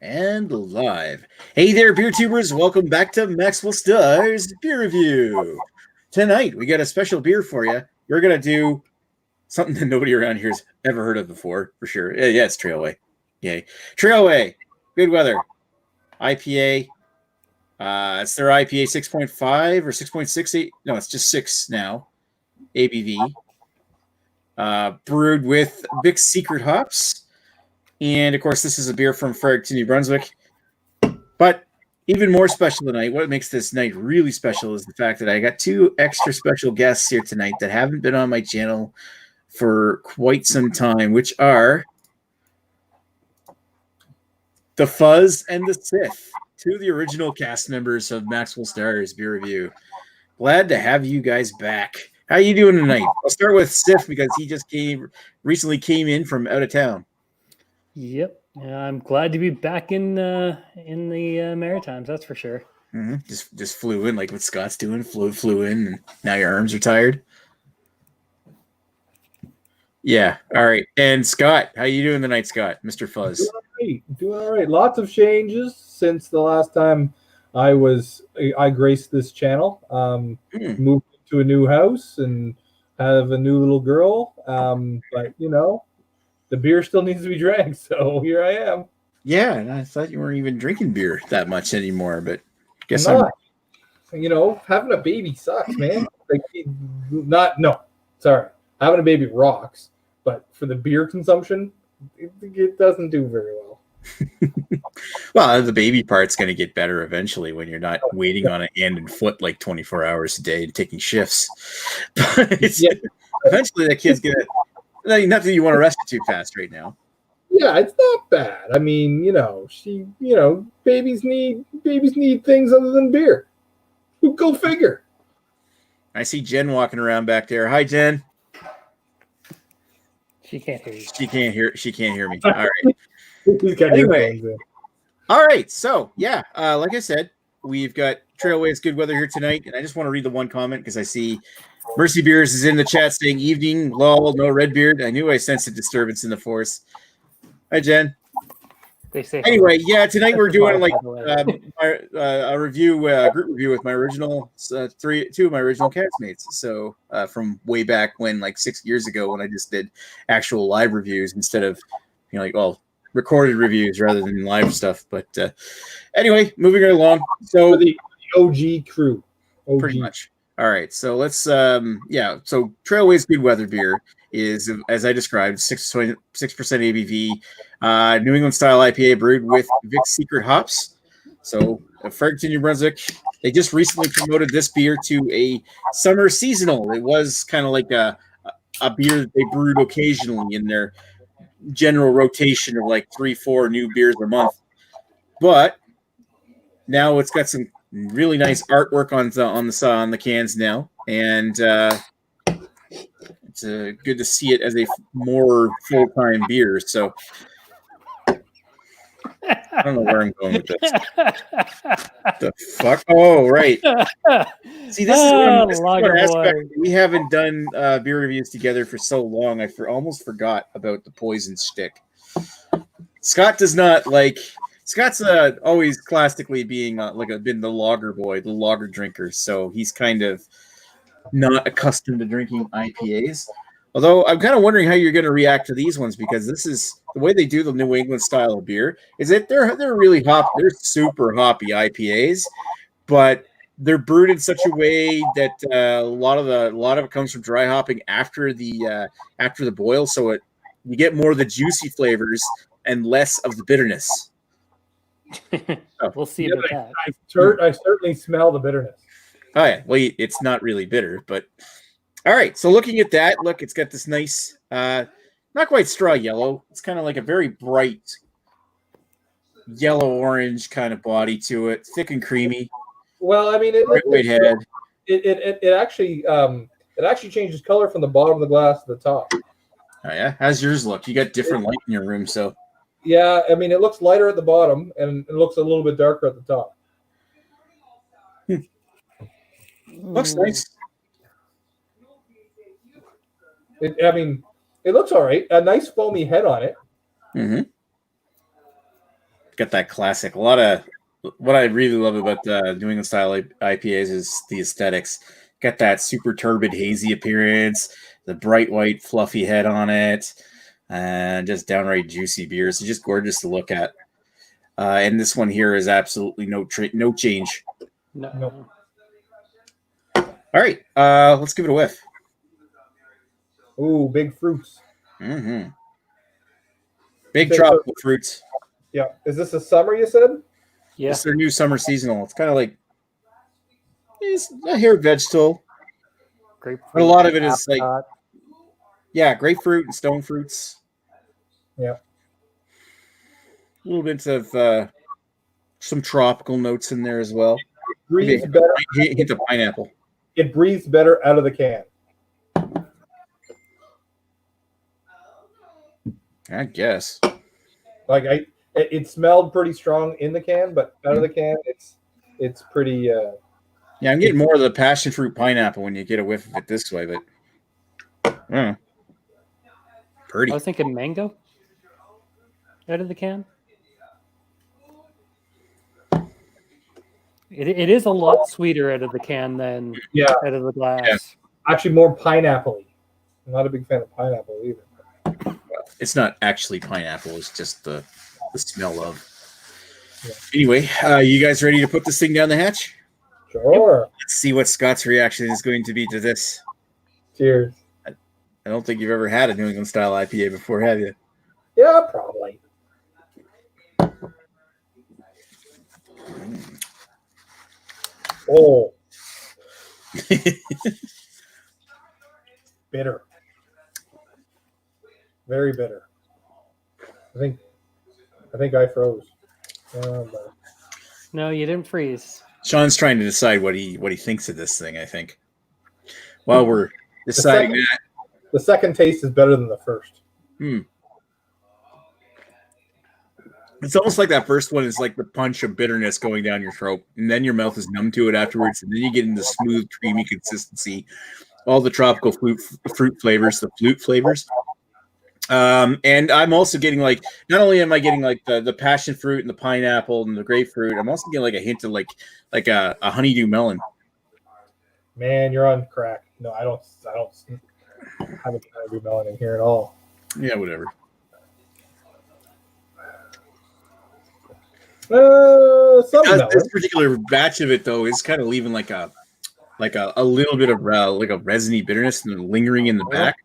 And live. Hey there, beer tubers. Welcome back to Maxwell Starr's Beer Review. Tonight, we got a special beer for you. We're going to do something that nobody around here has ever heard of before, for sure. Yeah, it's Trailway. Yay. Trailway. Good weather. IPA. It's their IPA 6.5 or 6.68. No, it's just 6 now. ABV. Brewed with Vic Secret hops. And, of course, this is a beer from Fredericton, New Brunswick. But even more special tonight, what makes this night really special is the fact that I got two extra special guests here tonight that haven't been on my channel for quite some time, which are the Fuzz and the Sith, two of the original cast members of Maxwell Starr's Beer Review. Glad to have you guys back. How you doing tonight? I'll start with Sith because he just recently came in from out of town. Yep, I'm glad to be back in the Maritimes. That's for sure. Mm-hmm. Just flew in like what Scott's doing. Flew in, and now your arms are tired. Yeah. All right. And Scott, how you doing tonight, Scott? Mr. Fuzz. Doing all right. Lots of changes since the last time I graced this channel. Moved to a new house and have a new little girl. But you know, the beer still needs to be drank, so here I am. Yeah, and I thought you weren't even drinking beer that much anymore, but guess I'm not. You know, having a baby sucks, man. Having a baby rocks, but for the beer consumption, it doesn't do very well. Well, the baby part's going to get better eventually when you're not waiting on a hand and foot like 24 hours a day and taking shifts. But eventually that kid's going to... Not that you want to rest it too fast right now. Yeah, it's not bad. I mean, babies need things other than beer. Go figure. I see Jen walking around back there. Hi, Jen. She can't hear you. She can't hear me. All right. Anyway. All right. So yeah, like I said, we've got Trailway's good weather here tonight, and I just want to read the one comment because I see Mercy Beers is in the chat saying evening, lol, no Redbeard. I knew I sensed a disturbance in the force. Hi, Jen. They say anyway, yeah, tonight we're doing like a review, group review with my original two of my original castmates. So from way back when, like 6 years ago, when I just did actual live reviews instead of recorded reviews rather than live stuff. But anyway, moving right along. So the OG crew, pretty much. All right, so let's so Trailway's good weather beer is, as I described, 6% ABV, New England style IPA brewed with Vic Secret hops. So Fredericton, New Brunswick, they just recently promoted this beer to a summer seasonal. It was kind of like a beer that they brewed occasionally in their general rotation of like 3-4 new beers a month. But now it's got some really nice artwork on the cans now, and it's good to see it as a more full-time beer. So I don't know where I'm going with this. The fuck? Oh, right. See, this is one aspect. We haven't done beer reviews together for so long. I almost forgot about the poison shtick. Scott does not like. Scott's always classically being been the lager boy, the lager drinker. So he's kind of not accustomed to drinking IPAs. Although I'm kind of wondering how you're going to react to these ones, because this is the way they do the New England style of beer. Is that they're really they're super hoppy IPAs, but they're brewed in such a way that a lot of it comes from dry hopping after the boil, so you get more of the juicy flavors and less of the bitterness. We'll see about that. I certainly smell the bitterness. Oh yeah, well, it's not really bitter, but all right. So looking at that, look, it's got this nice, not quite straw yellow. It's kind of like a very bright yellow orange kind of body to it, thick and creamy. Well, I mean, it actually changes color from the bottom of the glass to the top. Oh yeah, how's yours look? You got different light in your room, so. Yeah, I mean, it looks lighter at the bottom, and it looks a little bit darker at the top. Looks nice. It looks all right. A nice foamy head on it. Mm-hmm. got that classic. A lot of what I really love about New England style IPAs is the aesthetics. Got that super turbid, hazy appearance, the bright white, fluffy head on it, and just downright juicy beers. It's just gorgeous to look at. And this one here is absolutely no change. No. All right, let's give it a whiff. Ooh, big fruits. Mm-hmm. Big tropical fruits. Yeah. Is this a summer, you said? Yeah. It's their new summer seasonal. It's kind of like it's a hair vegetable. Grapefruit, But a lot of it is apricot. like, grapefruit and stone fruits. Yeah. A little bit of some tropical notes in there as well. Breathes better. Hint of pineapple. It breathes better out of the can. I guess. Like it smelled pretty strong in the can, but out of the can, it's pretty. Yeah, I'm getting more of the passion fruit pineapple when you get a whiff of it this way, but pretty. I was thinking mango out of the can. It is a lot sweeter out of the can than out of the glass. Yeah. Actually, more pineapple-y. I'm not a big fan of pineapple either. It's not actually pineapple. It's just the smell of. Yeah. Anyway, you guys ready to put this thing down the hatch? Sure. Let's see what Scott's reaction is going to be to this. Cheers. I don't think you've ever had a New England style IPA before, have you? Yeah, probably. Oh. Bitter. Very bitter. I think I froze. But... No, you didn't freeze. Sean's trying to decide what he thinks of this thing, I think. While we're deciding that. The second taste is better than the first. It's almost like that first one is like the punch of bitterness going down your throat, and then your mouth is numb to it afterwards, and then you get into smooth, creamy consistency, all the tropical fruit flavors, the flute flavors. And I'm also getting like, not only am I getting like the passion fruit and the pineapple and the grapefruit, I'm also getting like a hint of like a honeydew melon. Man, you're on crack. No, I don't have a honeydew melon in here at all. Yeah, whatever. This particular batch of it though is kind of leaving like a little bit of like a resiny bitterness and lingering in the back.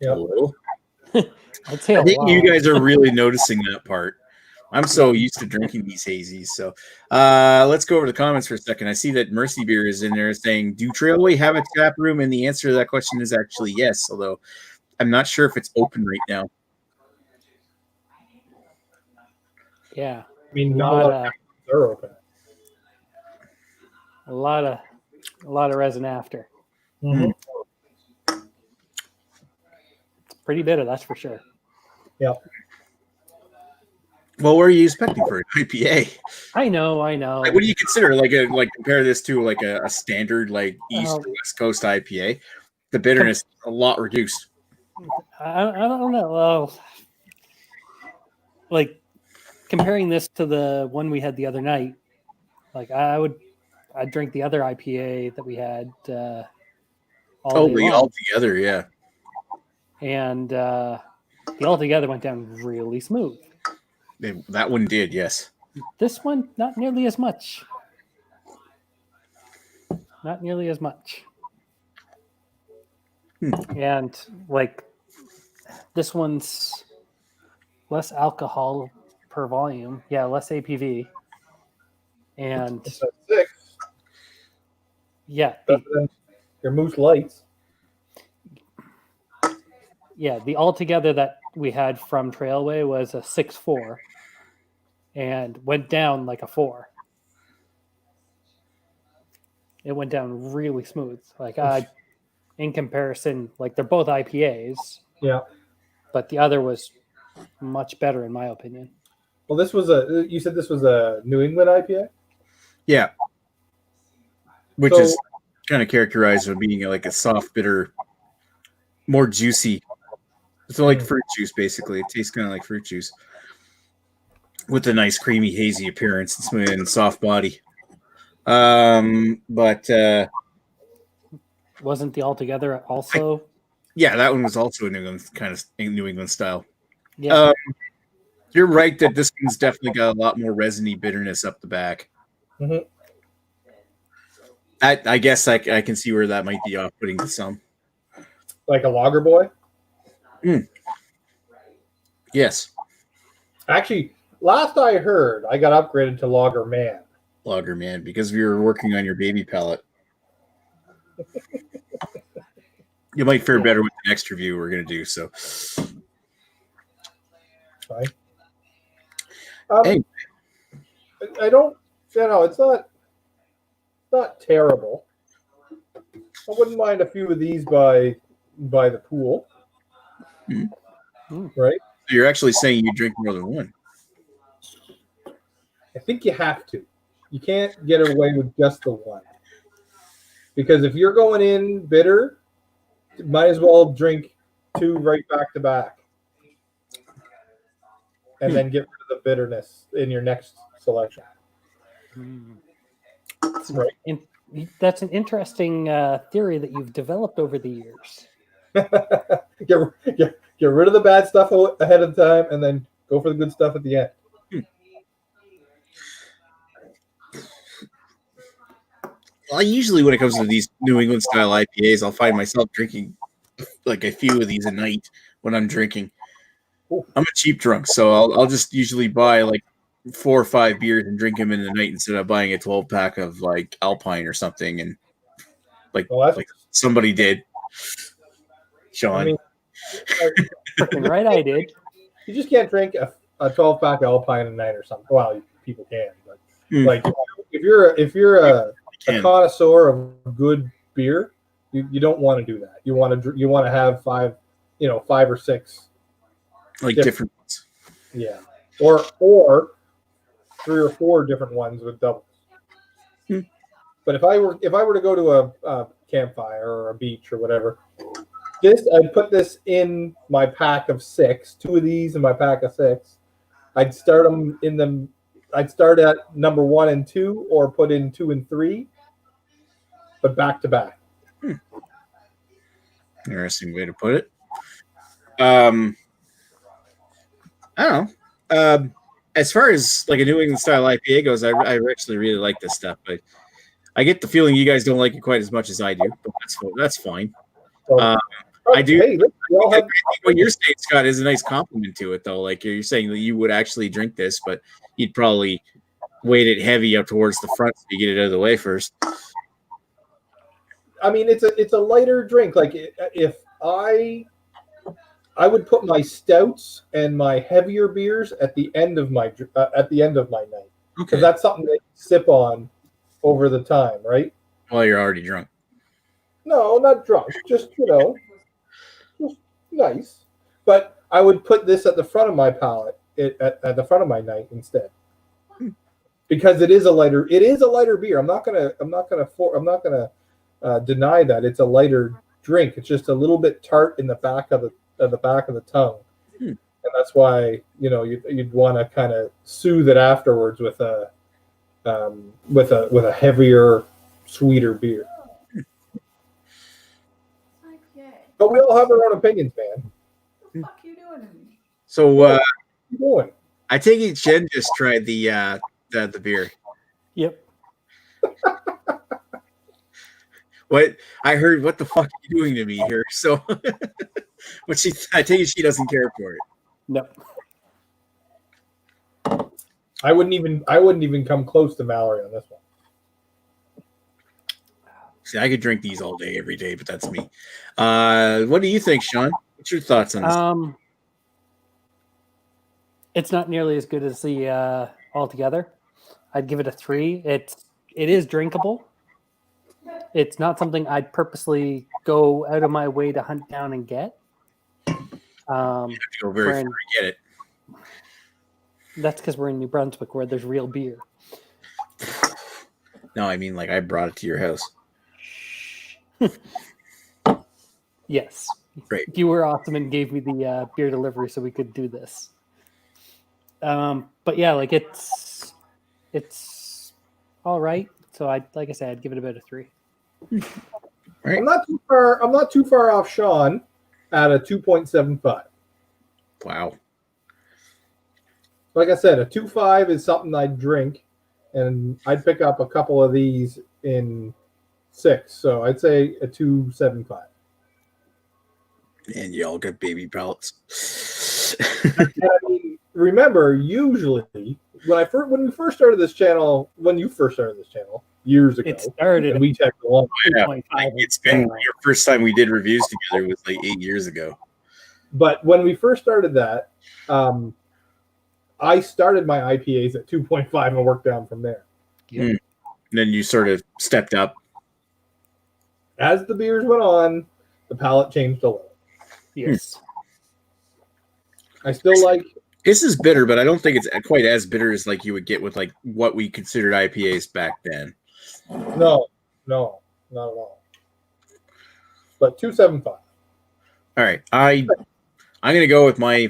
Yeah. A little. I think you guys are really noticing that part. I'm so used to drinking these hazies. So let's go over the comments for a second. I see that Mercy Beer is in there saying, do Trailway have a tap room? And the answer to that question is actually yes, although I'm not sure if it's open right now. Yeah. I mean, they're open. A lot of resin after. Mm-hmm. It's pretty bitter, that's for sure. Yeah. Well, what are you expecting for an IPA? I know. Like, what do you consider? Like compare this to like a standard like East or West Coast IPA. The bitterness is a lot reduced. I don't know. Like comparing this to the one we had the other night, like I'd drink the other IPA that we had all together, yeah. And the altogether went down really smooth. That one did, yes. This one, not nearly as much. Not nearly as much. And like this one's less alcohol per volume. Yeah, less APV. And It's a 6. Yeah. Your Moose Lights. Yeah, the altogether that we had from Trailway was a 6.4 and went down like a 4. It went down really smooth. Like in comparison, like they're both IPAs. Yeah. But the other was much better in my opinion. Well, you said this was a New England IPA? Yeah. Which is kind of characterized as being like a soft, bitter, more juicy. It's like fruit juice, basically. It tastes kind of like fruit juice. with a nice creamy hazy appearance and smooth and soft body. But wasn't the Altogether also? Yeah, that one was also a New England style. Yeah. You're right that this one's definitely got a lot more resiny bitterness up the back. Mm-hmm. I guess I can see where that might be off-putting to some. Like a lager boy? Yes. Actually, last I heard, I got upgraded to lager man. Lager man, because we were working on your baby palate. You might fare better with the next review we're going to do. So, Fine. Hey. I don't. It's not terrible. I wouldn't mind a few of these by the pool. Right? So you're actually saying you drink more than one? I think you have to. You can't get away with just the one. Because if you're going in bitter, you might as well drink 2 right back to back. And then get rid of the bitterness in your next selection. Right. That's an interesting theory that you've developed over the years. Get rid of the bad stuff ahead of time and then go for the good stuff at the end. Well, usually when it comes to these New England style IPAs, I'll find myself drinking like a few of these a night when I'm drinking. Ooh. I'm a cheap drunk, so I'll just usually buy like 4 or 5 beers and drink them in the night instead of buying a 12-pack of like Alpine or something. And like somebody did, Sean. I mean, freaking right, I did. You just can't drink a 12-pack Alpine a night or something. Well, people can, but like if you're a connoisseur of good beer, you don't want to do that. You want to have 5 or 6 like different ones. Yeah, or 3 or 4 different ones with doubles. But if I were to go to a campfire or a beach or whatever, I'd put this in my pack of 6. 2 of these in my pack of 6. I'd start them in them. I'd start at number 1 and 2, or put in 2 and 3, but back to back. Interesting way to put it. I don't know. As far as like a New England style IPA goes, I actually really like this stuff, but I get the feeling you guys don't like it quite as much as I do. But that's fine. I do. Hey, I think what you're saying, Scott, is a nice compliment to it, though. Like you're saying that you would actually drink this, but you'd probably weight it heavy up towards the front so you get it out of the way first. I mean, it's a lighter drink. Like if I would put my stouts and my heavier beers at the end of my night, because that's something that you sip on over the time, right? Well, you're already drunk. No, not drunk. Just just nice. But I would put this at the front of my palate, at the front of my night instead, because it is a lighter beer. I'm not gonna deny that it's a lighter drink. It's just a little bit tart in the back of the tongue, and that's why you'd want to kind of soothe it afterwards with a heavier, sweeter beer. But we all have our own opinions, man. What the fuck are you doing to me? So, what are you doing? I take it Jen just tried the beer. Yep. What I heard? What the fuck are you doing to me here? So, I take it she doesn't care for it. No. I wouldn't even come close to Mallory on this one. See, I could drink these all day, every day, but that's me. What do you think, Sean? What's your thoughts on this? It's not nearly as good as the Altogether. I'd give it a 3. It is drinkable. It's not something I'd purposely go out of my way to hunt down and get. You have to go very far to get it. That's because we're in New Brunswick, where there's real beer. No, I mean, like, I brought it to your house. Yes. Great. You were awesome and gave me the beer delivery so we could do this. But yeah, like it's all right. So like I said, I'd give it about a 3. Right. I'm not too far off Sean at a 2.75. Wow. Like I said, a 2.5 is something I'd drink, and I'd pick up a couple of these in 6. So I'd say a 2.75. And y'all got baby pellets. I mean, remember, usually when we first started this channel, years ago, It started and we checked along. Yeah, 2.5. it's been your first time we did reviews together was like 8 years ago. But when we first started that, I started my IPAs at 2.5 and worked down from there. Yep. And then you sort of stepped up. As the beers went on, the palate changed a little. Yes. I still like. This is bitter, but I don't think it's quite as bitter as like you would get with like what we considered IPAs back then. No, not at all. But 2.75. All right, I'm gonna go with my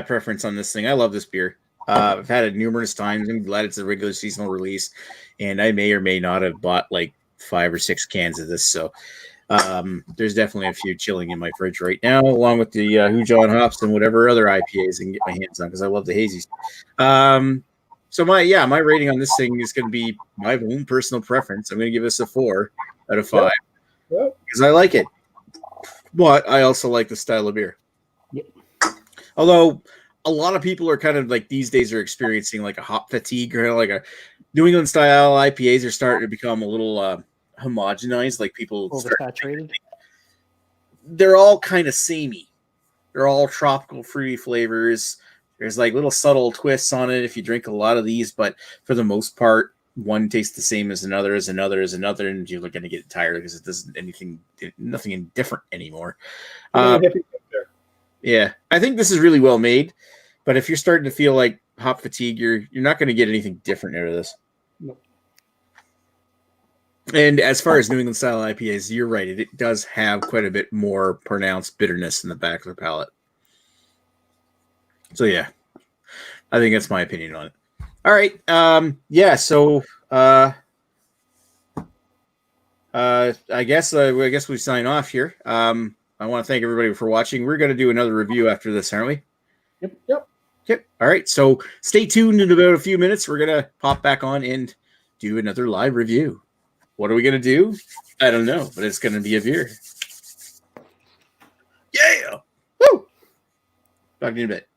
preference on this thing. I love this beer. I've had it numerous times. I'm glad it's a regular seasonal release, and I may or may not have bought like 5 or 6 cans of this. So there's definitely a few chilling in my fridge right now, along with the Hujon hops and whatever other IPAs I can get my hands on because I love the hazies. So my rating on this thing is going to be my own personal preference. I'm going to give this a 4 out of 5 because I like it, but I also like the style of beer. Yep. Although a lot of people are kind of like these days are experiencing like a hop fatigue or like a New England style IPAs are starting to become a little homogenized. Like people Oversaturated. They're all kind of samey. They're all tropical fruity flavors. There's like little subtle twists on it if you drink a lot of these, but for the most part, one tastes the same as another, and you're going to get tired because it doesn't nothing different anymore. Yeah, I think this is really well made, but if you're starting to feel like hop fatigue, you're not going to get anything different out of this. Nope. And as far as New England style IPAs, you're right. It does have quite a bit more pronounced bitterness in the back of the palate. So yeah, I think that's my opinion on it. All right. So I guess we sign off here. I want to thank everybody for watching. We're going to do another review after this, aren't we? Yep. All right. So stay tuned in about a few minutes. We're going to pop back on and do another live review. What are we going to do? I don't know, but it's going to be a beer. Yeah. Woo! Talk to you in a bit.